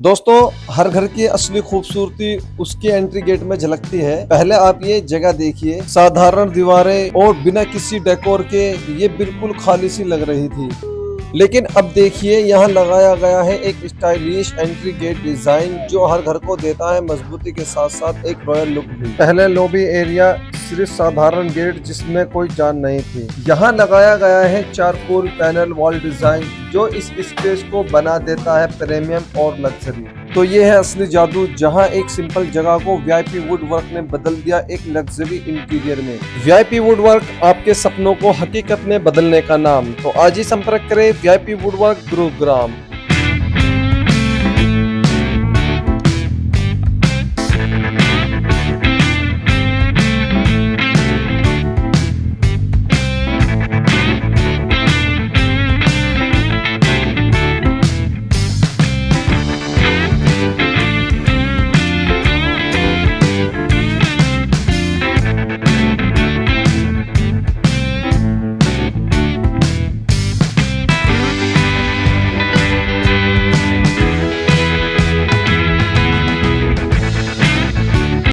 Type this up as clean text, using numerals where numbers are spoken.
दोस्तों, हर घर की असली खूबसूरती उसके एंट्री गेट में झलकती है। पहले आप ये जगह देखिए, साधारण दीवारें और बिना किसी डेकोर के ये बिल्कुल खाली सी लग रही थी। लेकिन अब देखिए, यहाँ लगाया गया है एक स्टाइलिश एंट्री गेट डिजाइन जो हर घर को देता है मजबूती के साथ साथ एक रॉयल लुक भी। पहले लॉबी एरिया सिर्फ साधारण गेट जिसमें कोई जान नहीं थी। यहाँ लगाया गया है चारकोल पैनल वॉल डिजाइन जो इस स्पेस को बना देता है प्रीमियम और लग्जरी। तो ये है असली जादू, जहाँ एक सिंपल जगह को वीआईपी वुड वर्क ने बदल दिया एक लग्जरी इंटीरियर में। वीआईपी वुड वर्क, आपके सपनों को हकीकत में बदलने का नाम। तो आज ही संपर्क करें वीआईपी वुड वर्क गुरुग्राम।